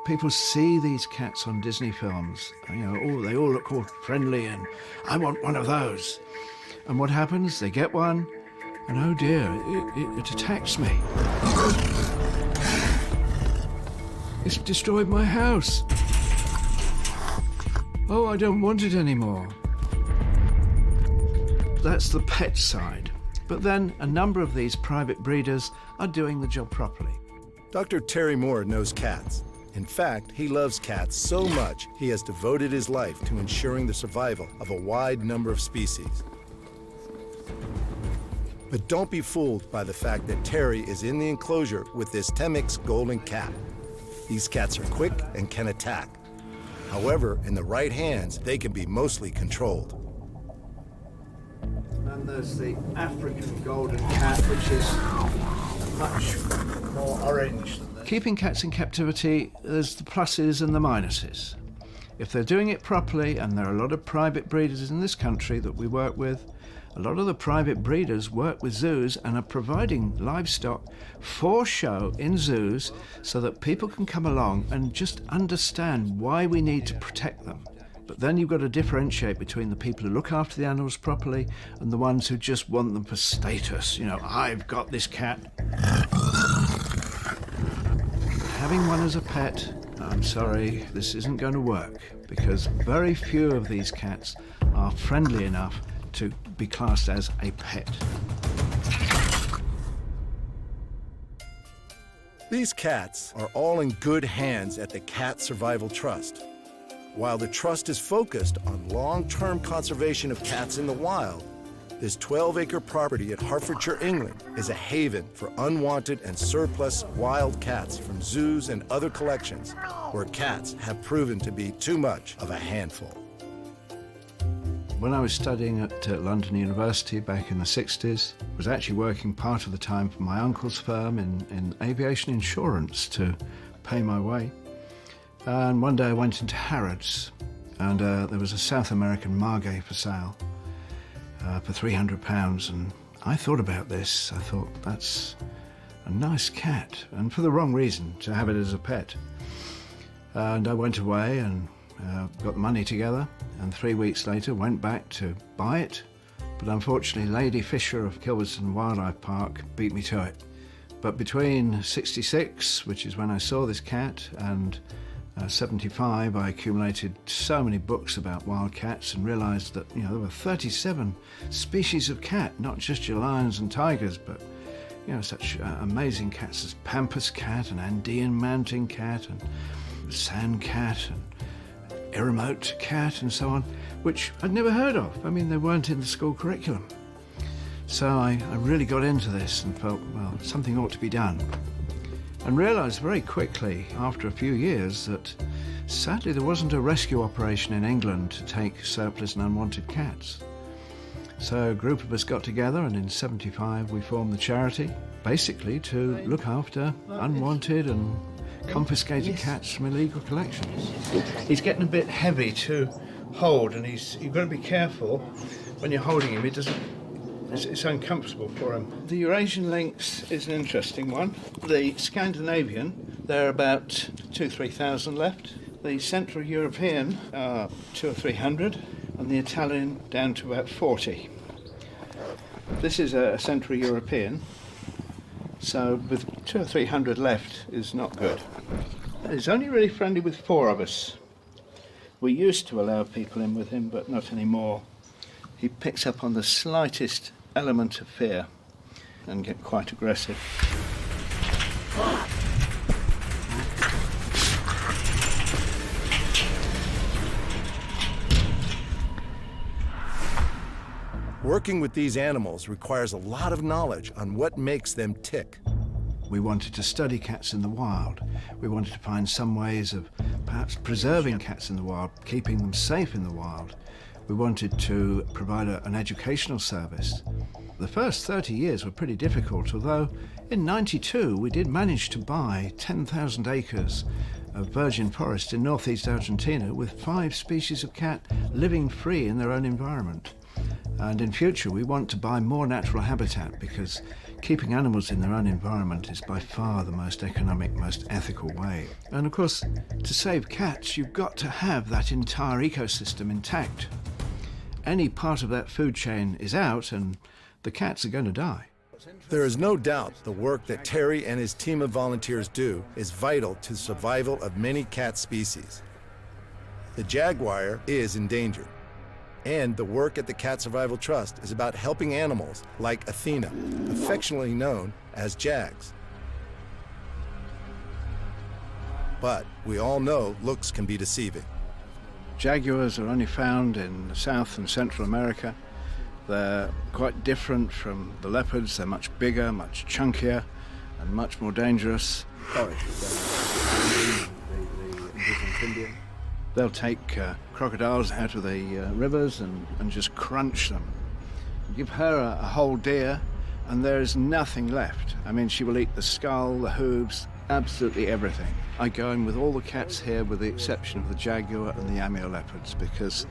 People see these cats on Disney films, they all look all friendly and I want one of those. And what happens? They get one and oh dear, it attacks me. It's destroyed my house. Oh, I don't want it anymore. That's the pet side. But then a number of these private breeders are doing the job properly. Dr. Terry Moore knows cats. In fact, he loves cats so much he has devoted his life to ensuring the survival of a wide number of species. But don't be fooled by the fact that Terry is in the enclosure with this Temix golden cat. These cats are quick and can attack. However, in the right hands, they can be mostly controlled. And there's the African golden cat, which is much more orange than this. Keeping cats in captivity, there's the pluses and the minuses. If they're doing it properly, and there are a lot of private breeders in this country that we work with, a lot of the private breeders work with zoos and are providing livestock for show in zoos so that people can come along and just understand why we need to protect them. But then you've got to differentiate between the people who look after the animals properly and the ones who just want them for status. I've got this cat. Having one as a pet, I'm sorry, this isn't going to work because very few of these cats are friendly enough to be classed as a pet. These cats are all in good hands at the Cat Survival Trust. While the trust is focused on long-term conservation of cats in the wild, this 12-acre property at Hertfordshire, England, is a haven for unwanted and surplus wild cats from zoos and other collections where cats have proven to be too much of a handful. When I was studying at London University back in the 60s, I was actually working part of the time for my uncle's firm in aviation insurance to pay my way. And one day I went into Harrods and there was a South American margay for sale for £300. And I thought about this. I thought, that's a nice cat, and for the wrong reason, to have it as a pet. And I went away and got the money together, and 3 weeks later went back to buy it, but unfortunately Lady Fisher of Kilverston Wildlife Park beat me to it. But between 66, which is when I saw this cat, and 75, I accumulated so many books about wild cats and realised that there were 37 species of cat, not just your lions and tigers, but such amazing cats as pampas cat and Andean mountain cat and sand cat and Eremite cat and so on, which I'd never heard of. I mean, they weren't in the school curriculum. So I really got into this and felt, well, something ought to be done. And realised very quickly, after a few years, that sadly there wasn't a rescue operation in England to take surplus and unwanted cats. So a group of us got together, and in 75 we formed the charity, basically to look after unwanted and confiscated cats from illegal collections. He's getting a bit heavy to hold, and you've got to be careful when you're holding him. It's uncomfortable for him. The Eurasian lynx is an interesting one. The Scandinavian, there are about 2,000-3,000 left. The Central European are 200 or 300, and the Italian down to about 40. This is a Central European, so with 200 or 300 left is not good. He's only really friendly with 4 of us. We used to allow people in with him, but not anymore. He picks up on the slightest element of fear and get quite aggressive. Working with these animals requires a lot of knowledge on what makes them tick. We wanted to study cats in the wild. We wanted to find some ways of perhaps preserving cats in the wild, keeping them safe in the wild. We wanted to provide an educational service. The first 30 years were pretty difficult, although in '92 we did manage to buy 10,000 acres of virgin forest in northeast Argentina with 5 species of cat living free in their own environment. And in future we want to buy more natural habitat because Keeping animals in their own environment is by far the most economic, most ethical way. And of course, to save cats, you've got to have that entire ecosystem intact. Any part of that food chain is out and the cats are going to die. There is no doubt the work that Terry and his team of volunteers do is vital to the survival of many cat species. The jaguar is endangered, and the work at the Cat Survival Trust is about helping animals like Athena, affectionately known as Jags. But we all know looks can be deceiving. Jaguars are only found in South and Central America. They're quite different from the leopards. They're much bigger, much chunkier, and much more dangerous. They'll take crocodiles out of the rivers and just crunch them. Give her a whole deer and there's nothing left. I mean, she will eat the skull, the hooves, absolutely everything. I go in with all the cats here with the exception of the jaguar and the Amur leopards because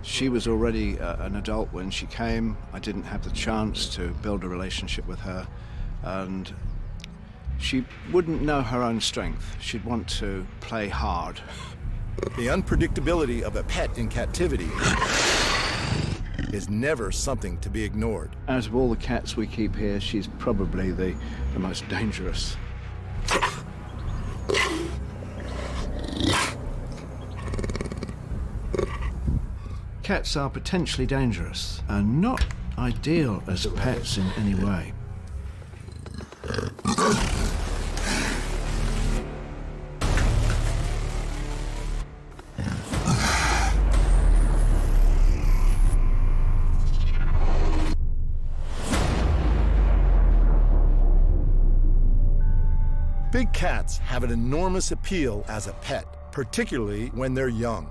she was already an adult when she came. I didn't have the chance to build a relationship with her, and she wouldn't know her own strength. She'd want to play hard. The unpredictability of a pet in captivity is never something to be ignored. Out of all the cats we keep here, she's probably the most dangerous. Cats are potentially dangerous and not ideal as pets in any way. Big cats have an enormous appeal as a pet, particularly when they're young.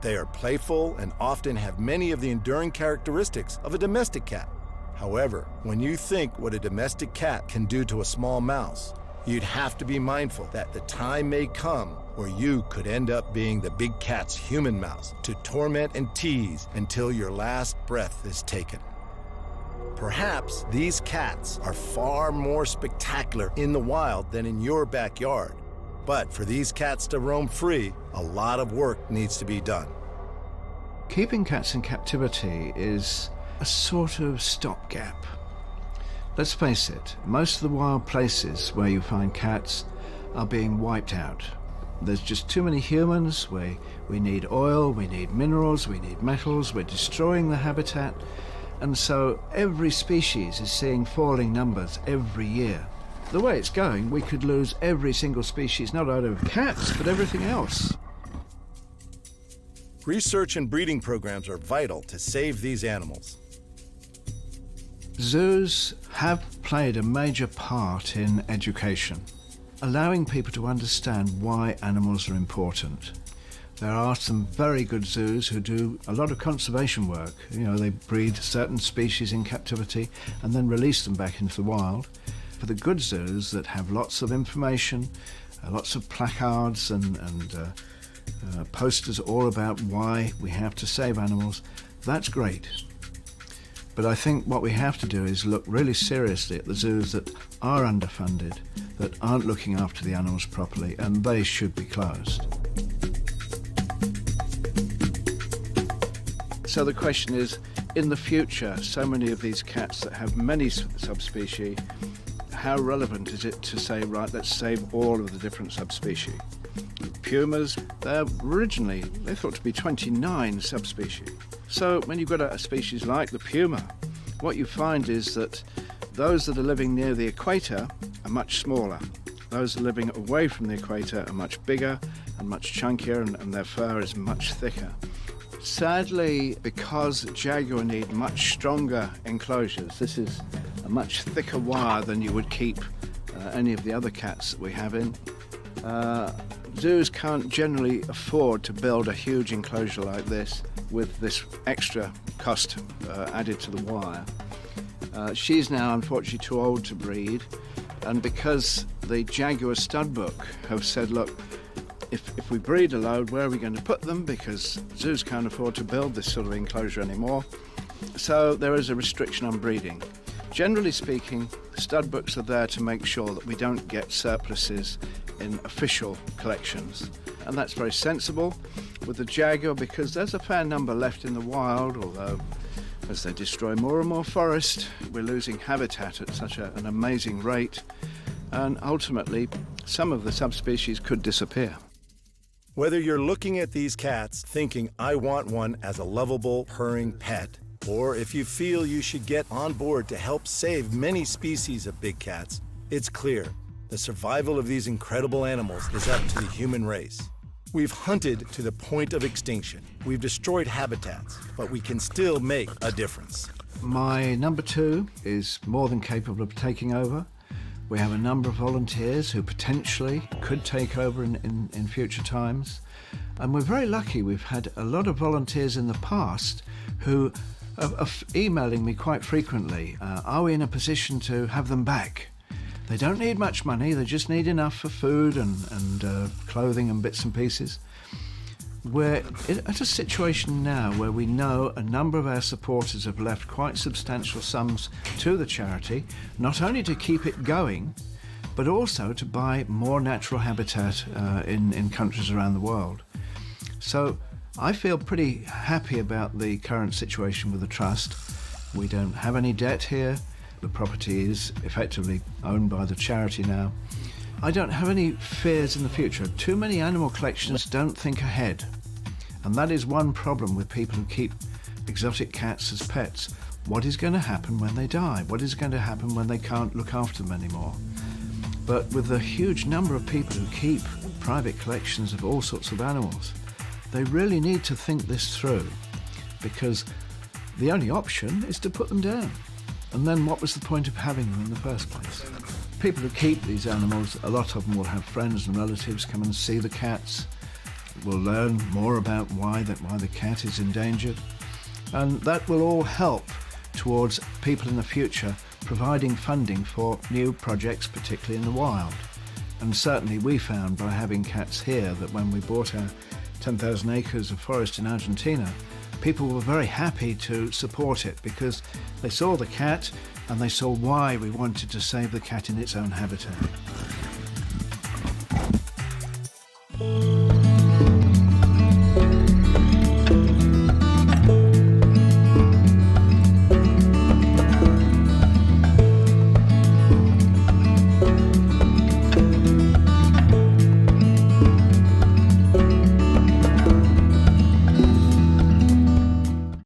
They are playful and often have many of the enduring characteristics of a domestic cat. However, when you think what a domestic cat can do to a small mouse, you'd have to be mindful that the time may come where you could end up being the big cat's human mouse to torment and tease until your last breath is taken. Perhaps these cats are far more spectacular in the wild than in your backyard. But for these cats to roam free, a lot of work needs to be done. Keeping cats in captivity is a sort of stopgap. Let's face it, most of the wild places where you find cats are being wiped out. There's just too many humans. We need oil, we need minerals, we need metals, we're destroying the habitat. And so every species is seeing falling numbers every year. The way it's going, we could lose every single species, not only of cats, but everything else. Research and breeding programs are vital to save these animals. Zoos have played a major part in education, allowing people to understand why animals are important. There are some very good zoos who do a lot of conservation work. You know, they breed certain species in captivity and then release them back into the wild. For the good zoos that have lots of information, lots of placards and posters all about why we have to save animals, that's great. But I think what we have to do is look really seriously at the zoos that are underfunded, that aren't looking after the animals properly, and they should be closed. So the question is, in the future, so many of these cats that have many subspecies, how relevant is it to say, right, let's save all of the different subspecies? Pumas, they're originally, they thought to be 29 subspecies. So when you've got a species like the puma, what you find is that those that are living near the equator are much smaller. Those that are living away from the equator are much bigger and much chunkier, and their fur is much thicker. Sadly, because jaguar need much stronger enclosures, this is a much thicker wire than you would keep any of the other cats that we have in. Zoos can't generally afford to build a huge enclosure like this with this extra cost added to the wire. She's now unfortunately too old to breed, and because the Jaguar stud book have said, look, if we breed a load, where are we going to put them? Because zoos can't afford to build this sort of enclosure anymore. So there is a restriction on breeding. Generally speaking, stud books are there to make sure that we don't get surpluses in official collections. And that's very sensible with the jaguar, because there's a fair number left in the wild, although as they destroy more and more forest, we're losing habitat at such an amazing rate, and ultimately some of the subspecies could disappear. Whether you're looking at these cats thinking, I want one as a lovable, purring pet, or if you feel you should get on board to help save many species of big cats, it's clear the survival of these incredible animals is up to the human race. We've hunted to the point of extinction. We've destroyed habitats, but we can still make a difference. My number 2 is more than capable of taking over. We have a number of volunteers who potentially could take over in future times. And we're very lucky. We've had a lot of volunteers in the past who are emailing me quite frequently. Are we in a position to have them back? They don't need much money, they just need enough for food and clothing and bits and pieces. We're at a situation now where we know a number of our supporters have left quite substantial sums to the charity, not only to keep it going, but also to buy more natural habitat in countries around the world. So I feel pretty happy about the current situation with the Trust. We don't have any debt here. The property is effectively owned by the charity now. I don't have any fears in the future. Too many animal collections don't think ahead. And that is one problem with people who keep exotic cats as pets. What is going to happen when they die? What is going to happen when they can't look after them anymore? But with the huge number of people who keep private collections of all sorts of animals, they really need to think this through, because the only option is to put them down. And then what was the point of having them in the first place? People who keep these animals, a lot of them will have friends and relatives come and see the cats, will learn more about why the cat is endangered, and that will all help towards people in the future providing funding for new projects, particularly in the wild. And certainly we found by having cats here that when we bought our 10,000 acres of forest in Argentina, people were very happy to support it because they saw the cat and they saw why we wanted to save the cat in its own habitat.